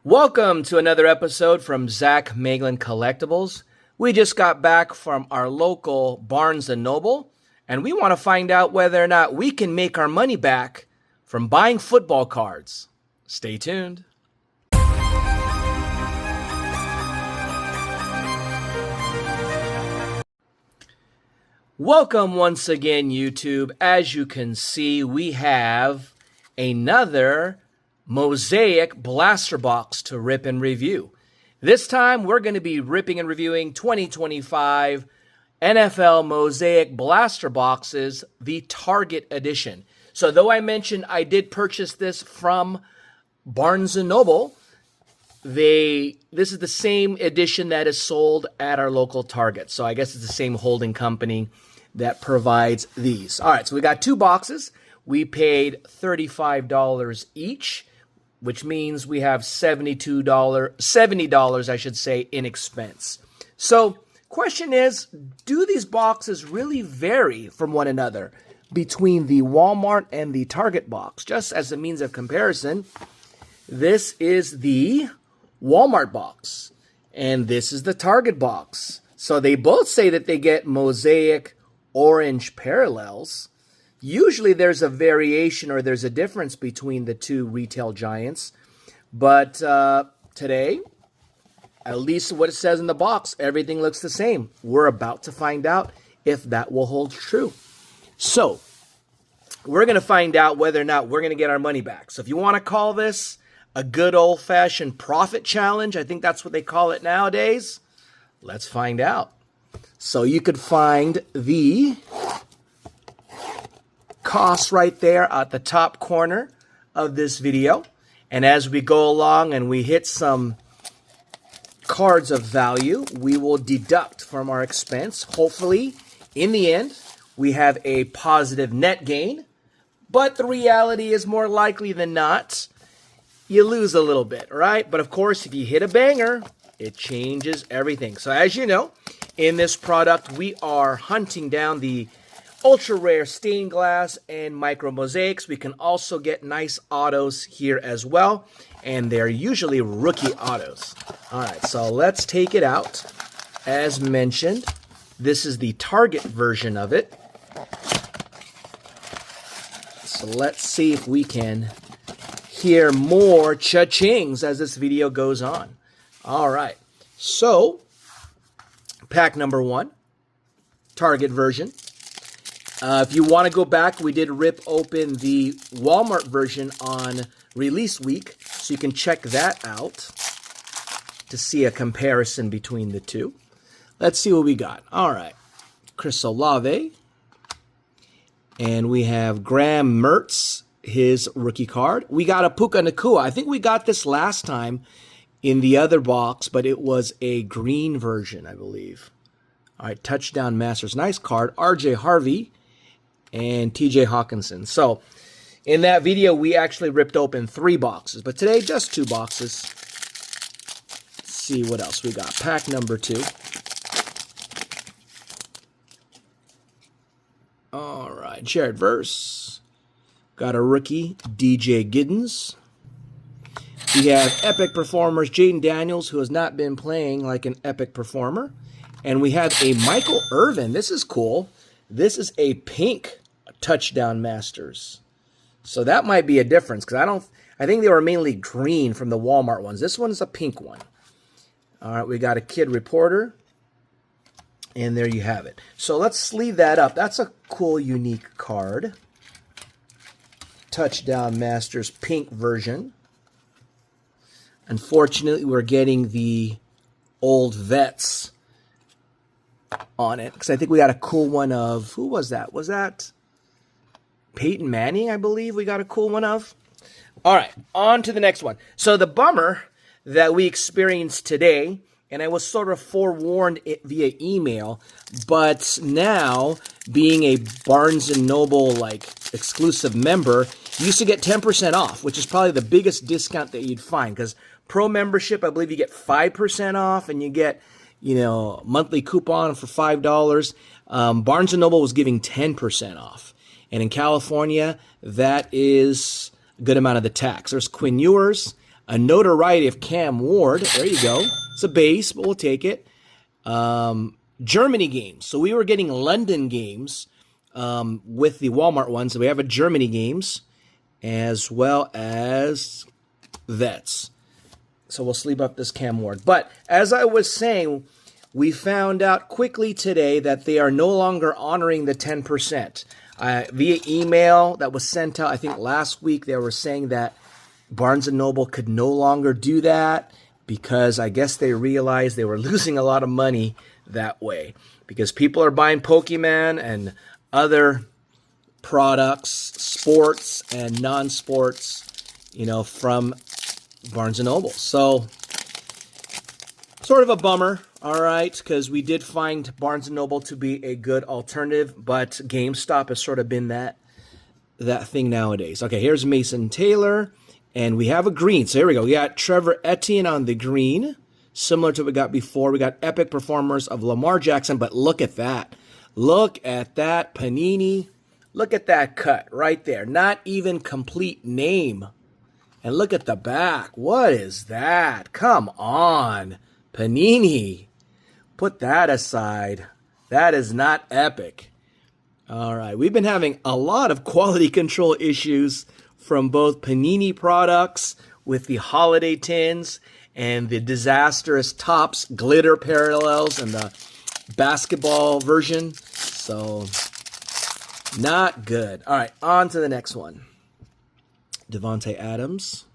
Welcome to another episode from Zach Maglin Collectibles. We just got back from our local Barnes & Noble, and we want to find out whether or not we can make our money back from buying football cards. Stay tuned. Welcome once again, YouTube. As you can see, we have another Mosaic blaster box to rip and review. This time, we're going to be ripping and reviewing 2025 NFL Mosaic blaster boxes, the Target edition. So though I mentioned I did purchase this from Barnes & Noble, this is the same edition that is sold at our local Target. So I guess it's the same holding company that provides these. All right, so we got two boxes. We paid $35 each, which means we have $70, I should say, in expense. So question is, do these boxes really vary from one another between the Walmart and the Target box? Just as a means of comparison, this is the Walmart box, and this is the Target box. So they both say that they get Mosaic orange parallels. Usually there's a variation or there's a difference between the two retail giants. But today, at least what it says in the box, everything looks the same. We're about to find out if that will hold true. So we're going to find out whether or not we're going to get our money back. So if you want to call this a good old-fashioned profit challenge, I think that's what they call it nowadays, let's find out. So you could find the cost right there at the top corner of this video. And as we go along and we hit some cards of value, we will deduct from our expense. Hopefully, in the end, we have a positive net gain. But the reality is, more likely than not, you lose a little bit, right? But of course, if you hit a banger, it changes everything. So as you know, in this product, we are hunting down the ultra rare stained glass and micro mosaics. We can also get nice autos here as well, and they're usually rookie autos. All right, so let's take it out. As mentioned, this is the Target version of it. So let's see if we can hear more cha-chings as this video goes on. All right, so pack number one, Target version. If you want to go back, we did rip open the Walmart version on release week, so you can check that out to see a comparison between the two. Let's see what we got. All right, Chris Olave, and we have Graham Mertz, his rookie card. We got a Puka Nacua. I think we got this last time in the other box, but it was a green version, I believe. All right, Touchdown Masters. Nice card. R.J. Harvey and T.J. Hawkinson. So in that video, we actually ripped open 3 boxes, but today just 2 boxes. Let's see what else we got. Pack number 2. All right, Jared Verse. Got a rookie, DJ Giddens. We have epic performers, Jaden Daniels, who has not been playing like an epic performer. And we have a Michael Irvin. This is cool. This is a pink Touchdown Masters. So that might be a difference, because I think they were mainly green from the Walmart ones. This one's a pink one. All right, we got a Kid Reporter. And there you have it. So let's sleeve that up. That's a cool, unique card. Touchdown Masters pink version. Unfortunately, we're getting the old vets on it, because I think we got a cool one of, who was that? Was that Peyton Manning, I believe we got a cool one of? All right, on to the next one. So the bummer that we experienced today, and I was sort of forewarned via email, but now being a Barnes & Noble like exclusive member, you used to get 10% off, which is probably the biggest discount that you'd find, because pro membership, I believe you get 5% off, and you get, you know, monthly coupon for $5. Barnes & Noble was giving 10% off. And in California, that is a good amount of the tax. There's Quinn Ewers, A Notoriety of Cam Ward. There you go. It's a base, but we'll take it. Germany games. So we were getting London games with the Walmart ones. So we have a Germany games as well as vets. So we'll sleeve up this Cam Ward. But as I was saying, we found out quickly today that they are no longer honoring the 10%. Via email that was sent out, I think last week, they were saying that Barnes & Noble could no longer do that because I guess they realized they were losing a lot of money that way. Because people are buying Pokemon and other products, sports and non-sports, from Barnes & Noble. So, sort of a bummer, all right, because we did find Barnes & Noble to be a good alternative, but GameStop has sort of been that thing nowadays. Okay, here's Mason Taylor, and we have a green. So here we go. We got Trevor Etienne on the green, similar to what we got before. We got epic performers of Lamar Jackson, but look at that. Look at that Panini. Look at that cut right there. Not even complete name. And look at the back. What is that? Come on. Panini. Put that aside. That is not epic. All right. We've been having a lot of quality control issues from both Panini products with the holiday tins and the disastrous Topps glitter parallels and the basketball version. So, not good. All right. On to the next one. Devontae Adams.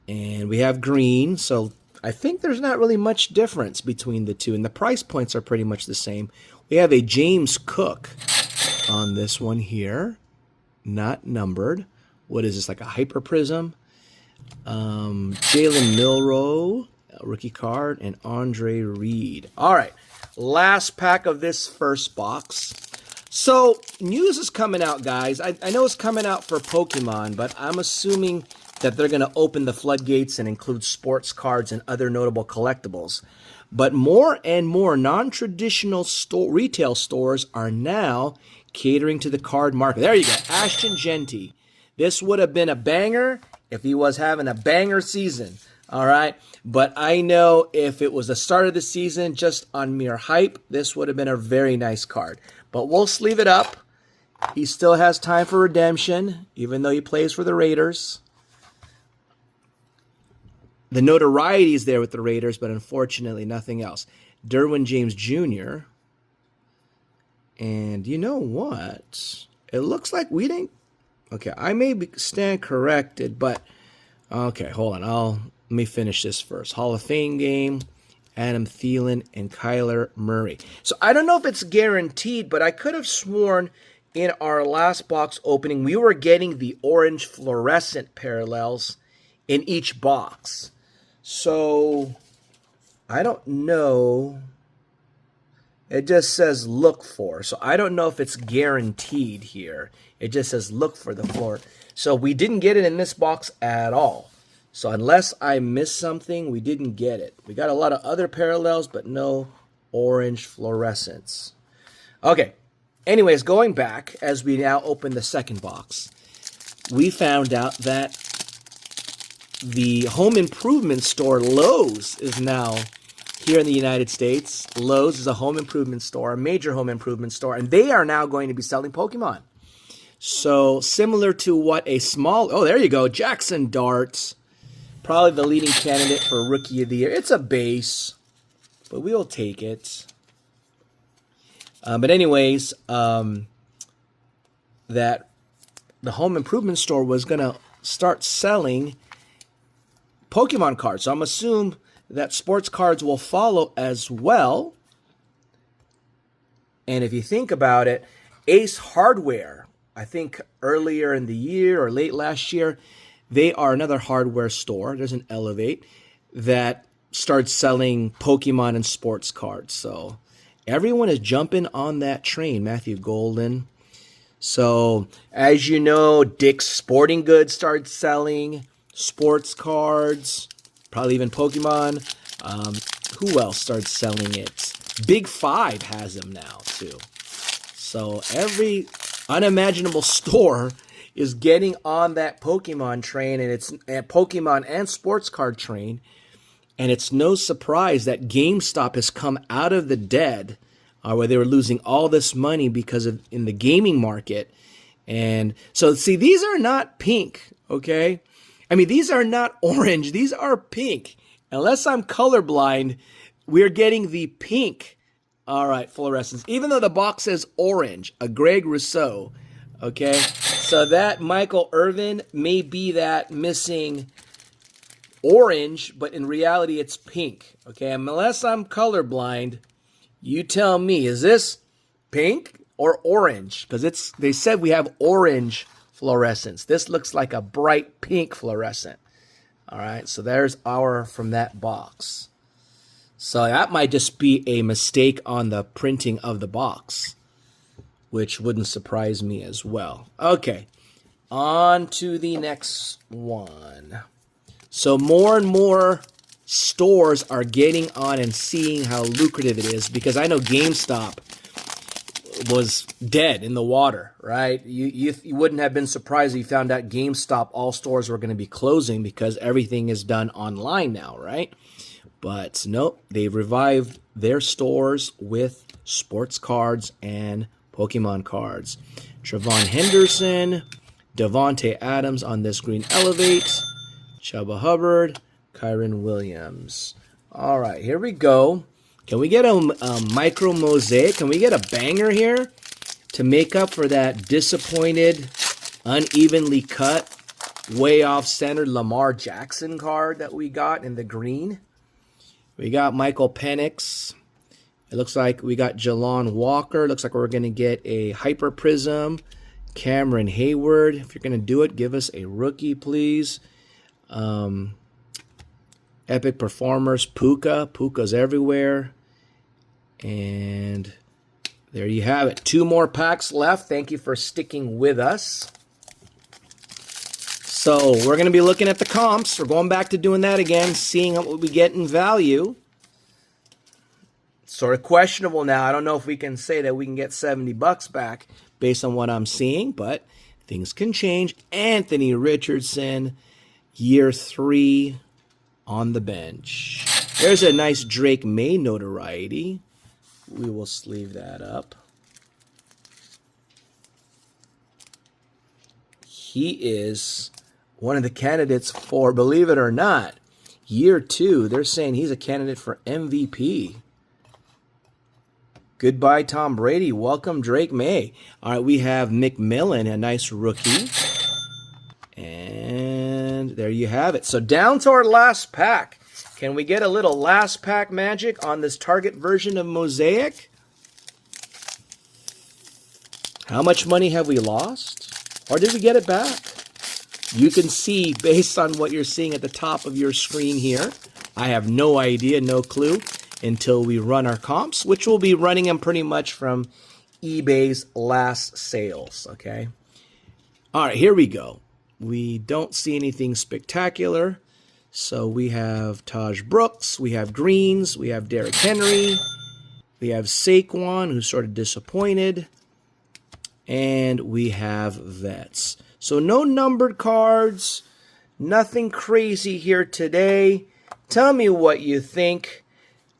And we have green. So, I think there's not really much difference between the two, and the price points are pretty much the same. We have a James Cook on this one here, not numbered. What is this, like a Hyper Prism? Jalen Milroe, rookie card, and Andre Reed. All right, last pack of this first box. So, news is coming out, guys. I know it's coming out for Pokemon, but I'm assuming that they're going to open the floodgates and include sports cards and other notable collectibles. But more and more non-traditional retail stores are now catering to the card market. There you go, Ashton Genty. This would have been a banger if he was having a banger season, all right? But I know if it was the start of the season just on mere hype, this would have been a very nice card. But we'll sleeve it up. He still has time for redemption, even though he plays for the Raiders. The notoriety is there with the Raiders, but unfortunately nothing else. Derwin James Jr. And you know what? It looks like we didn't... Okay, I may stand corrected, but... Okay, hold on. Let me finish this first. Hall of Fame game, Adam Thielen, and Kyler Murray. So I don't know if it's guaranteed, but I could have sworn in our last box opening we were getting the orange fluorescent parallels in each box. So, I don't know. It just says look for. So, I don't know if it's guaranteed here. It just says look for the floor. So, we didn't get it in this box at all. So, unless I missed something, we didn't get it. We got a lot of other parallels, but no orange fluorescence. Okay. Anyways, going back, as we now open the second box, we found out that the home improvement store Lowe's is now here in the United States. Lowe's is a home improvement store, a major home improvement store, and they are now going to be selling Pokemon. So similar to what a small, oh, there you go, Jackson Dart, probably the leading candidate for Rookie of the Year. It's a base, but we'll take it. But anyways, that the home improvement store was going to start selling Pokemon cards. So I'm assuming that sports cards will follow as well. And if you think about it, Ace Hardware, I think earlier in the year or late last year, they are another hardware store. There's an Elevate that starts selling Pokemon and sports cards. So everyone is jumping on that train. Matthew Golden. So as you know, Dick's Sporting Goods started selling sports cards, probably even Pokemon. Who else started selling it? Big Five has them now too. So every unimaginable store is getting on that Pokemon train, and it's a Pokemon and sports card train. And it's no surprise that GameStop has come out of the dead, where they were losing all this money because of in the gaming market. And so, see, these are not pink, okay? I mean, these are not orange. These are pink. Unless I'm colorblind, we're getting the pink, all right, fluorescence. Even though the box says orange, a Greg Rousseau, okay? So that Michael Irvin may be that missing orange, but in reality, it's pink, okay? Unless I'm colorblind, you tell me, is this pink or orange? Because they said we have orange fluorescence. This looks like a bright pink fluorescent. All right, so there's our from that box. So that might just be a mistake on the printing of the box, which wouldn't surprise me as well. Okay, on to the next one. So more and more stores are getting on and seeing how lucrative it is, because I know GameStop was dead in the water, right? You wouldn't have been surprised if you found out GameStop, all stores were going to be closing because everything is done online now, right? But nope, they've revived their stores with sports cards and Pokemon cards. Trevon Henderson, Devontae Adams on this green Elevate, Chuba Hubbard, Kyron Williams. All right, here we go. Can we get a micro mosaic? Can we get a banger here to make up for that disappointed, unevenly cut, way off-centered Lamar Jackson card that we got in the green? We got Michael Penix. It looks like we got Jalon Walker. Looks like we're going to get a Hyper Prism. Cameron Hayward. If you're going to do it, give us a rookie, please. Epic Performers, Puka. Puka's everywhere. And there you have it. 2 more packs left. Thank you for sticking with us. So we're going to be looking at the comps. We're going back to doing that again, seeing what we get in value. Sort of questionable now. I don't know if we can say that we can get $70 back based on what I'm seeing, but things can change. Anthony Richardson, year 3 on the bench. There's a nice Drake May notoriety. We will sleeve that up. He is one of the candidates for, believe it or not, year 2. They're saying he's a candidate for MVP. Goodbye, Tom Brady. Welcome, Drake May. All right, we have McMillan, a nice rookie. And there you have it. So down to our last pack. Can we get a little last pack magic on this Target version of Mosaic? How much money have we lost? Or did we get it back? You can see based on what you're seeing at the top of your screen here. I have no idea, no clue, until we run our comps, which we'll be running them pretty much from eBay's last sales, okay? All right, here we go. We don't see anything spectacular. So we have Taj Brooks, we have Greens, we have Derrick Henry, we have Saquon, who's sort of disappointed, and we have Vets. So no numbered cards, nothing crazy here today. Tell me what you think.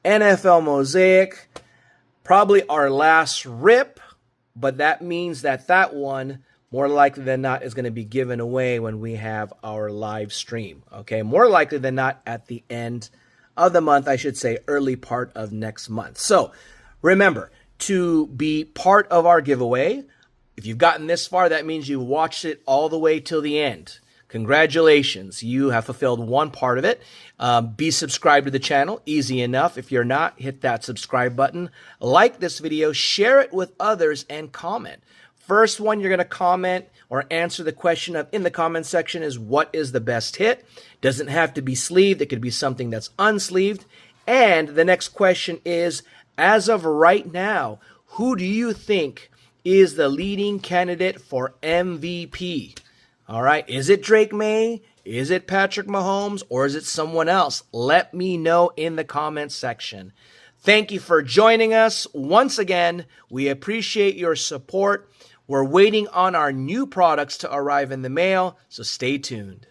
NFL Mosaic, probably our last rip, but that means that that one, more likely than not, is going to be given away when we have our live stream. Okay, more likely than not at the end of the month, I should say early part of next month. So remember, to be part of our giveaway, if you've gotten this far, that means you watched it all the way till the end. Congratulations, you have fulfilled one part of it. Be subscribed to the channel, easy enough. If you're not, hit that subscribe button. Like this video, share it with others, and comment. First one you're going to comment or answer the question of in the comment section is, what is the best hit? Doesn't have to be sleeved. It could be something that's unsleeved. And the next question is, as of right now, who do you think is the leading candidate for MVP? All right. Is it Drake May? Is it Patrick Mahomes? Or is it someone else? Let me know in the comment section. Thank you for joining us. Once again, we appreciate your support. We're waiting on our new products to arrive in the mail, so stay tuned.